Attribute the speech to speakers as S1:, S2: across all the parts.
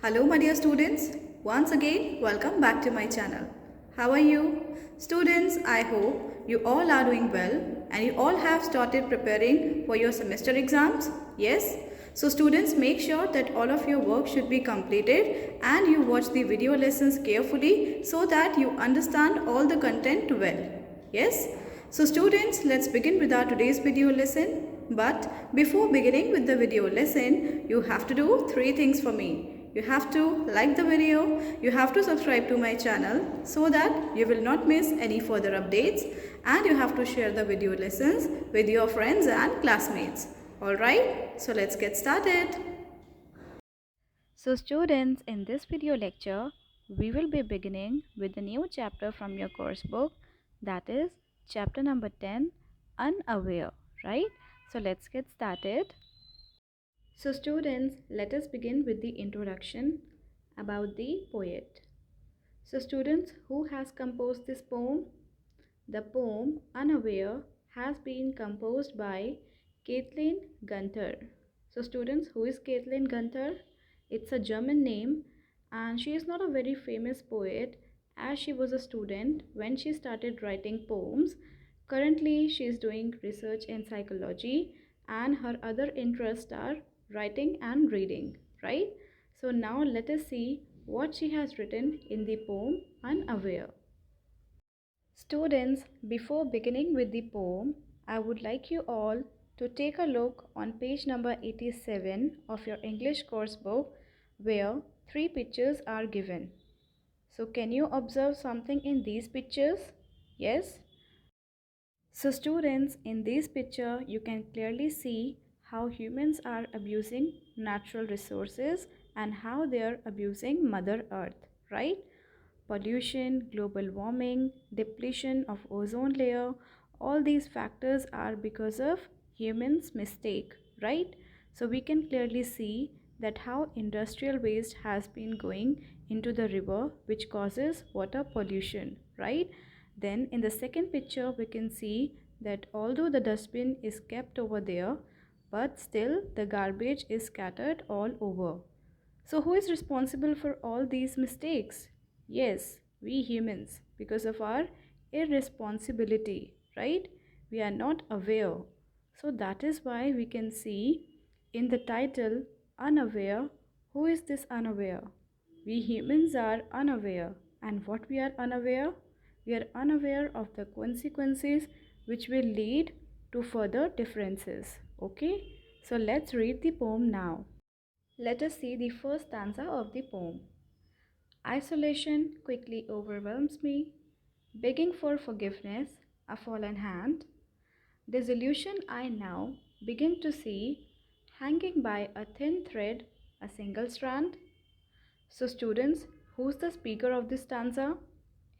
S1: Hello my dear students, once again welcome back to my channel. How are you? Students, I hope you all are doing well and you all have started preparing for your semester exams. Yes? So students, make sure that all of your work should be completed and you watch the video lessons carefully so that you understand all the content well. Yes? So students, let's begin with our today's video lesson. But before beginning with the video lesson, you have to do three things for me. You have to like the video, you have to subscribe to my channel so that you will not miss any further updates, and you have to share the video lessons with your friends and classmates. Alright, so let's get started. So students, in this video lecture, we will be beginning with a new chapter from your course book, that is chapter number 10, Unaware, right? So let's get started. So students, let us begin with the introduction about the poet. So students, who has composed this poem? The poem Unaware has been composed by Kathleen Gunter. So students, who is Kathleen Gunter? It's a German name and she is not a very famous poet as she was a student when she started writing poems. Currently, she is doing research in psychology and her other interests are writing and reading, right? So now let us see what she has written in the poem Unaware. Students, before beginning with the poem, I would like you all to take a look on page number 87 of your English course book where three pictures are given. So can you observe something in these pictures? Yes? So students, in this picture you can clearly see how humans are abusing natural resources and how they are abusing Mother Earth, right? Pollution, global warming, depletion of ozone layer, all these factors are because of humans' mistake, right? So we can clearly see that how industrial waste has been going into the river, which causes water pollution, right? Then in the second picture we can see that although the dustbin is kept over there, but still the garbage is scattered all over. So who is responsible for all these mistakes? Yes, we humans, because of our irresponsibility, right? We are not aware. So that is why we can see in the title Unaware. Who is this unaware? We humans are unaware. And what we are unaware? We are unaware of the consequences which will lead to further differences. Okay? So let's read the poem now. Let us see the first stanza of the poem. Isolation quickly overwhelms me, begging for forgiveness, a fallen hand. Disillusion I now begin to see, hanging by a thin thread, a single strand. So students, who's the speaker of this stanza?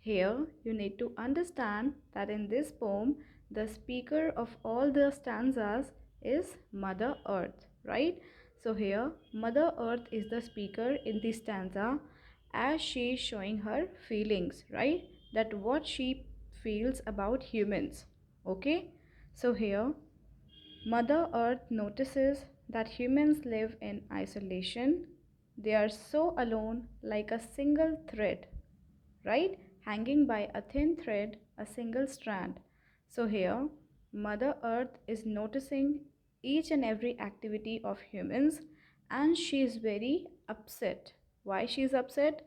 S1: Here you need to understand that in this poem, the speaker of all the stanzas is Mother Earth, right? So here Mother Earth is the speaker in this stanza as she is showing her feelings, right? That what she feels about humans, okay? So here Mother Earth notices that humans live in isolation. They are so alone, like a single thread, right? Hanging by a thin thread, a single strand. So here, Mother Earth is noticing each and every activity of humans and she is very upset. Why she is upset?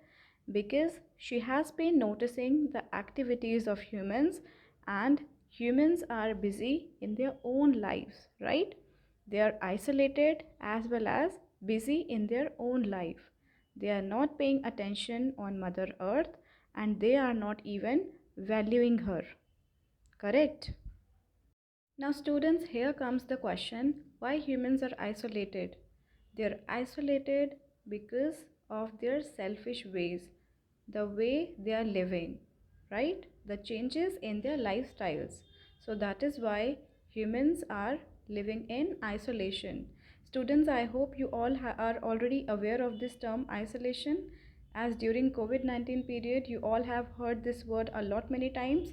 S1: Because she has been noticing the activities of humans and humans are busy in their own lives, right? They are isolated as well as busy in their own life. They are not paying attention on Mother Earth and they are not even valuing her. Correct? Now students, here comes the question, why humans are isolated? They are isolated because of their selfish ways, the way they are living, right? The changes in their lifestyles. So that is why humans are living in isolation. Students, I hope you all are already aware of this term isolation, as during COVID-19 period you all have heard this word a lot many times.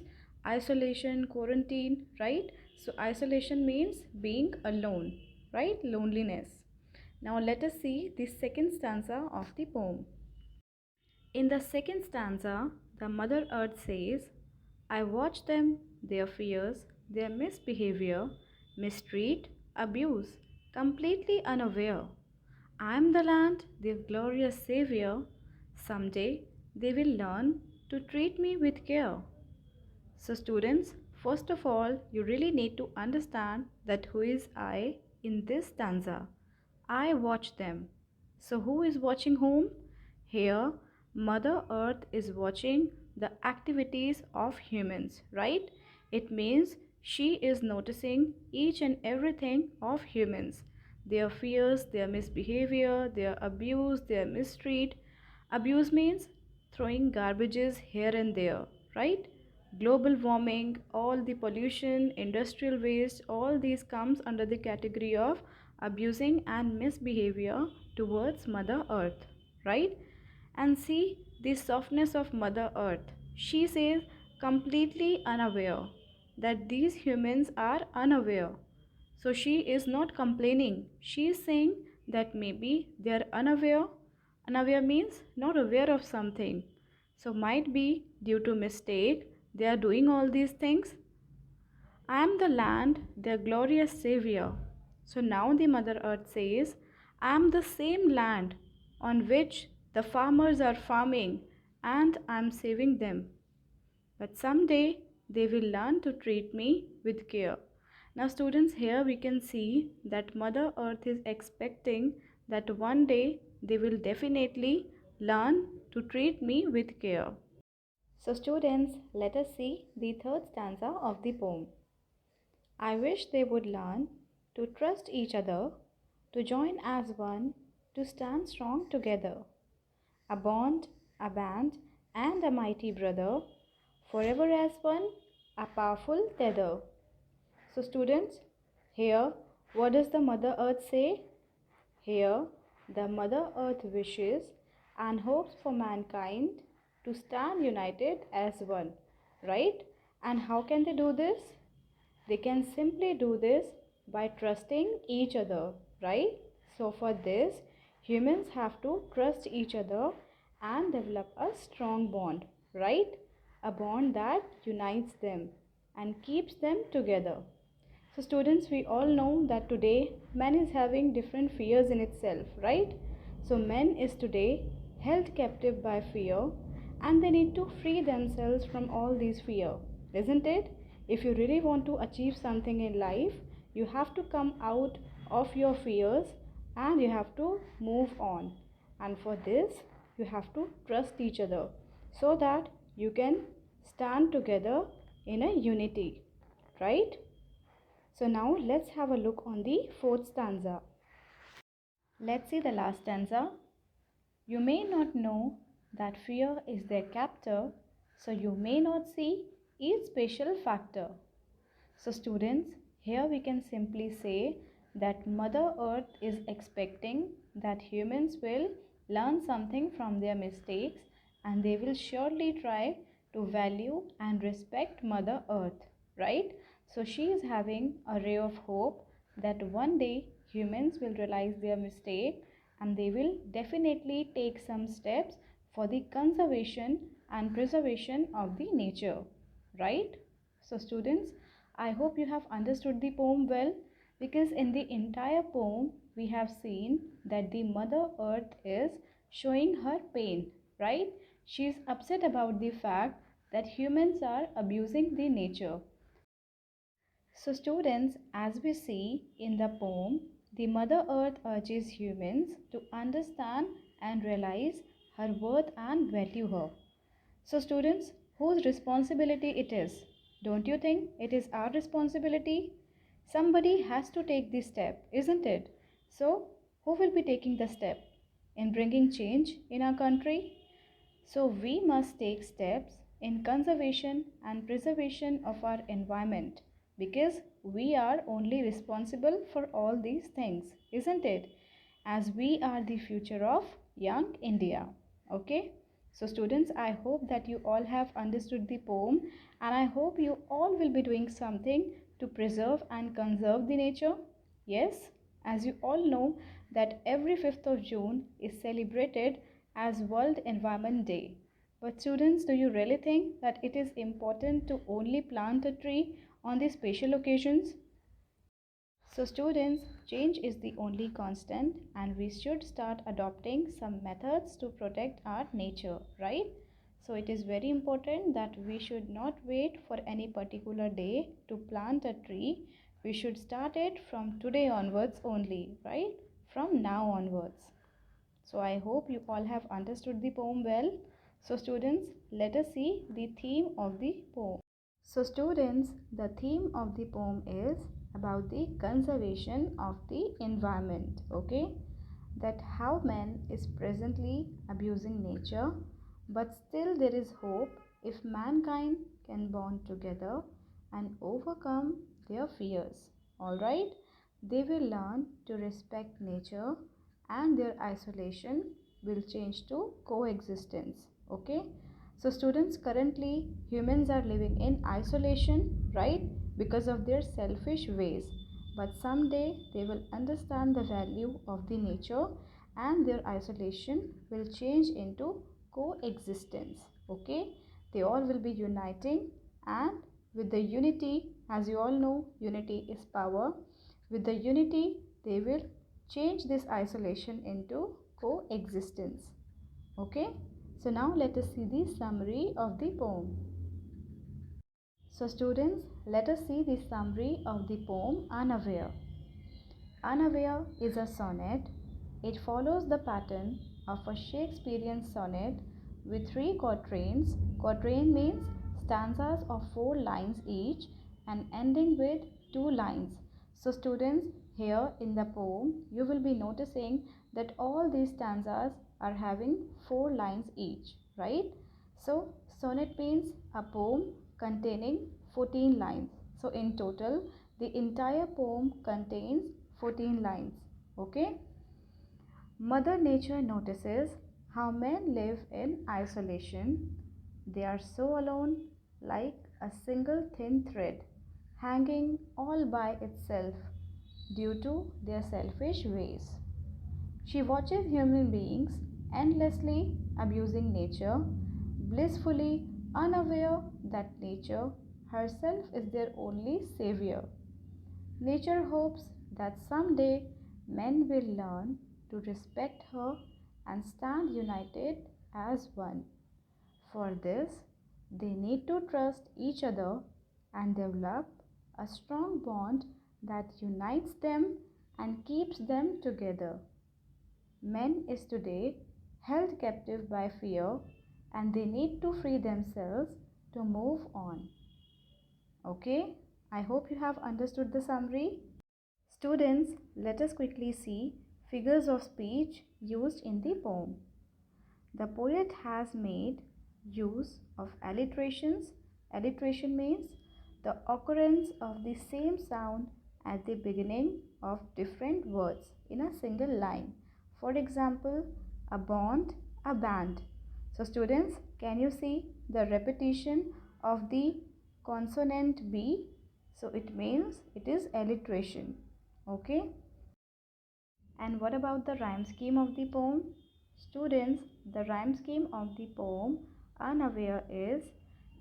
S1: Isolation, quarantine, right? So isolation means being alone, right? Loneliness. Now let us see the second stanza of the poem. In the second stanza, the Mother Earth says, I watch them, their fears, their misbehavior, mistreat, abuse, completely unaware. I am the land, their glorious savior. Someday they will learn to treat me with care. So, students, first of all, you really need to understand that who is I in this stanza. I watch them. So, who is watching whom? Here, Mother Earth is watching the activities of humans, right? It means she is noticing each and everything of humans, their fears, their misbehavior, their abuse, their mistreat. Abuse means throwing garbages here and there, right? Global warming, all the pollution, industrial waste, all these comes under the category of abusing and misbehavior towards Mother Earth, right? And see the softness of Mother Earth. She says completely unaware that these humans are unaware. So she is not complaining. She is saying that maybe they are unaware. Unaware means not aware of something. So might be due to mistake they are doing all these things. I am the land, their glorious savior. So now the Mother Earth says, I am the same land on which the farmers are farming and I am saving them. But someday they will learn to treat me with care. Now, students, here we can see that Mother Earth is expecting that one day they will definitely learn to treat me with care. So, students, let us see the third stanza of the poem. I wish they would learn to trust each other, to join as one, to stand strong together. A bond, a band, and a mighty brother, forever as one, a powerful tether. So, students, here, what does the Mother Earth say? Here, the Mother Earth wishes and hopes for mankind to stand united as one, right? And how can they do this? They can simply do this by trusting each other, right? So, for this, humans have to trust each other and develop a strong bond, right? A bond that unites them and keeps them together. So, students, we all know that today man is having different fears in itself, right? So, man is today held captive by fear and they need to free themselves from all these fear, isn't it? If you really want to achieve something in life, you have to come out of your fears and you have to move on. And for this, you have to trust each other so that you can stand together in a unity, right? So now let's have a look on the fourth stanza. Let's see the last stanza. You may not know that fear is their captor, so you may not see each special factor. So students, here we can simply say that Mother Earth is expecting that humans will learn something from their mistakes and they will surely try to value and respect Mother Earth, right? So she is having a ray of hope that one day humans will realize their mistake and they will definitely take some steps for the conservation and preservation of the nature, right? So students, I hope you have understood the poem well, because in the entire poem we have seen that the Mother Earth is showing her pain, right? She is upset about the fact that humans are abusing the nature. So students, as we see in the poem, the Mother Earth urges humans to understand and realize her worth and value her. So students, whose responsibility it is? Don't you think it is our responsibility? Somebody has to take this step, isn't it? So who will be taking the step in bringing change in our country? So we must take steps in conservation and preservation of our environment, because we are only responsible for all these things, isn't it? As we are the future of young India. Okay? So students, I hope that you all have understood the poem and I hope you all will be doing something to preserve and conserve the nature. Yes, as you all know that every 5th of June is celebrated as World Environment Day. But students, do you really think that it is important to only plant a tree on these special occasions? So students, change is the only constant and we should start adopting some methods to protect our nature, right? So it is very important that we should not wait for any particular day to plant a tree. We should start it from today onwards only, right? From now onwards. So I hope you all have understood the poem well. So students, let us see the theme of the poem. So students, the theme of the poem is about the conservation of the environment, okay? That how man is presently abusing nature, but still there is hope if mankind can bond together and overcome their fears. All right? They will learn to respect nature and their isolation will change to coexistence, okay? So students, currently humans are living in isolation, right? Because of their selfish ways. But someday they will understand the value of the nature and their isolation will change into coexistence, okay? They all will be uniting, and with the unity, as you all know, unity is power. With the unity, they will change this isolation into coexistence, okay? So now let us see the summary of the poem. So students, let us see the summary of the poem Unaware. Unaware is a sonnet. It follows the pattern of a Shakespearean sonnet with 3 quatrains. Quatrain means stanzas of 4 lines each and ending with 2 lines. So students, here in the poem you will be noticing that all these stanzas are having 4 lines each, right? So sonnet means a poem containing 14 lines. So in total the entire poem contains 14 lines, okay? Mother Nature notices how men live in isolation. They are so alone, like a single thin thread hanging all by itself due to their selfish ways. She watches human beings endlessly abusing nature, blissfully unaware that nature herself is their only savior. Nature hopes that someday men will learn to respect her and stand united as one. For this, they need to trust each other and develop a strong bond that unites them and keeps them together. Men is today held captive by fear and they need to free themselves to move on. Okay, I hope you have understood the summary. Students, let us quickly see figures of speech used in the poem. The poet has made use of alliterations. Alliteration means the occurrence of the same sound at the beginning of different words in a single line. For example, a bond, a band. So students, can you see the repetition of the consonant B? So it means it is alliteration. Okay. And what about the rhyme scheme of the poem? Students, the rhyme scheme of the poem Unaware is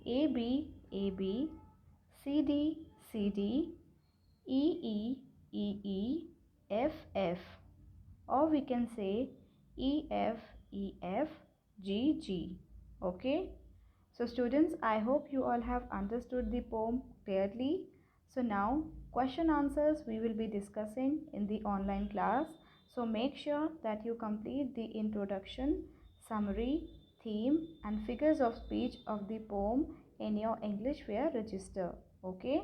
S1: AB, AB, CD, CD, EE, EE, FF. Or we can say EF, EF, GG. Okay? So students, I hope you all have understood the poem clearly. So now question answers we will be discussing in the online class. So make sure that you complete the introduction, summary, theme and figures of speech of the poem in your English Fair register. Okay?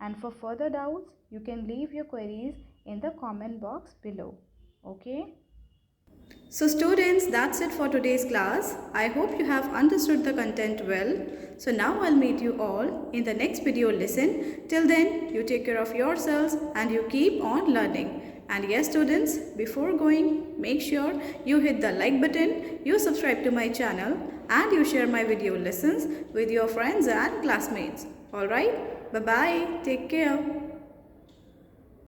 S1: And for further doubts, you can leave your queries in the comment box below. Okay? So students, that's it for today's class. I hope you have understood the content well. So now I'll meet you all in the next video lesson. Till then, you take care of yourselves and you keep on learning. And yes students, before going, make sure you hit the like button, you subscribe to my channel and you share my video lessons with your friends and classmates. Alright, bye-bye, take care.